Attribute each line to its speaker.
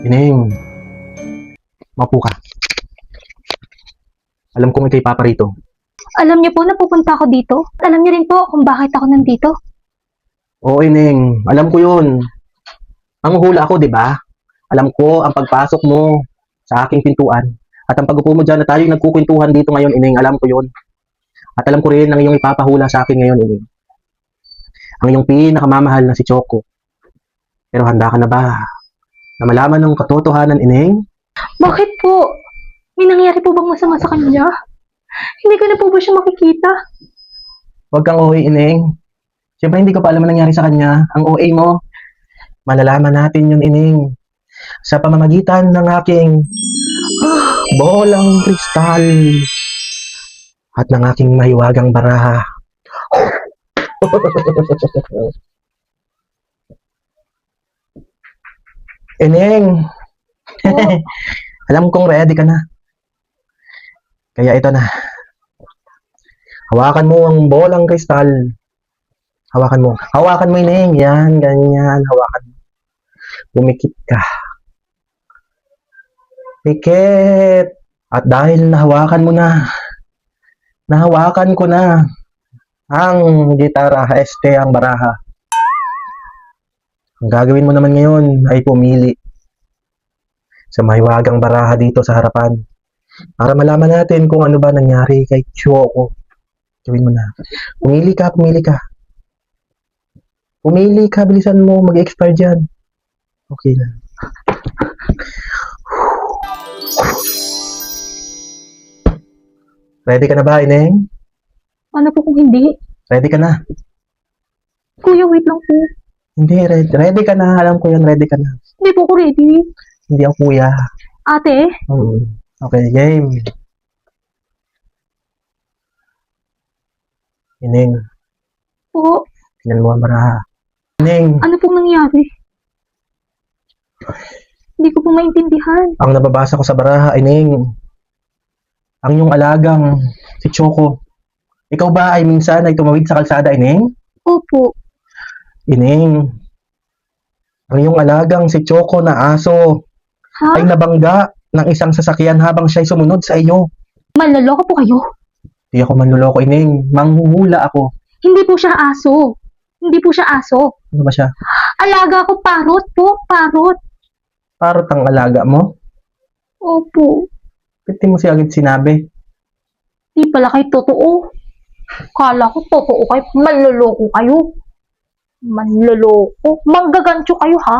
Speaker 1: Ineng, maupo ka. Alam kong ikay papa rito.
Speaker 2: Alam niyo po na pupunta ako dito? Alam niyo rin po kung bakit ako nandito?
Speaker 1: Oo, Ineng, alam ko yun. Manghuhula ako, di ba? Alam ko ang pagpasok mo sa aking pintuan. At ang pag-upo mo dyan na tayo nagkukwentuhan dito ngayon, Ineng, alam ko yun. At alam ko rin ang iyong ipapahula sa akin ngayon, Ineng. Ang iyong pinakamamahal na si Choco. Pero handa ka na ba na malaman ng katotohanan, Ineng?
Speaker 2: Bakit po? May nangyari po bang masama sa kanya? Hindi ko na po ba siya makikita?
Speaker 1: Huwag kang OA, Ineng. Siyempre hindi ko pa alam ang nangyari sa kanya. Ang OA mo, malalaman natin yun, Ineng. Sa pamamagitan ng aking bolang kristal at ng aking mahiwagang baraha. Ineng,
Speaker 2: Po,
Speaker 1: alam kong ready ka na. Kaya ito na. Hawakan mo ang bolang kristal. Hawakan mo. Hawakan mo, Ineng. Yan, ganyan. Hawakan mo. Pumikit ka. Pikit. At dahil nahawakan ko na ang gitara, ang baraha. Ang gagawin mo naman ngayon ay pumili sa mahiwagang baraha dito sa harapan para malaman natin kung ano ba nangyari kay Choco. Gawin mo na. Pumili ka, pumili ka. Pumili ka, bilisan mo, mag-expire dyan. Okay na. Ready ka na ba, Ineng?
Speaker 2: ano po kung hindi?
Speaker 1: Ready ka na?
Speaker 2: Kuya, wait lang po.
Speaker 1: Hindi, ready ka na. Alam ko yan, ready ka na.
Speaker 2: Hindi po ako ready.
Speaker 1: Hindi ang kuya.
Speaker 2: Ate,
Speaker 1: Okay, game. Ineng,
Speaker 2: po,
Speaker 1: tingnan mo ang baraha. Ineng,
Speaker 2: ano pong nangyari? Hindi ko po maintindihan.
Speaker 1: ang nababasa ko sa baraha, Ineng, ang iyong alagang si Choco. Ikaw ba ay minsan ay tumawid sa kalsada, Ineng?
Speaker 2: Opo.
Speaker 1: Ineng, ang iyong alagang si Choco na aso
Speaker 2: Ha?
Speaker 1: ay nabangga ng isang sasakyan habang siya'y sumunod sa iyo.
Speaker 2: Manloloko po kayo?
Speaker 1: Di ako manluloko, Ineng. Manghuhula ako.
Speaker 2: Hindi po siya aso. Hindi po siya aso.
Speaker 1: Ano ba siya?
Speaker 2: Alaga ko, parot po, parot.
Speaker 1: Parot ang alaga mo?
Speaker 2: Opo.
Speaker 1: Pwede mo siya agad sinabi.
Speaker 2: Di pala kayo totoo. Kala ko totoo kayo. Manloloko kayo. Manloloko. Manggagancho kayo ha.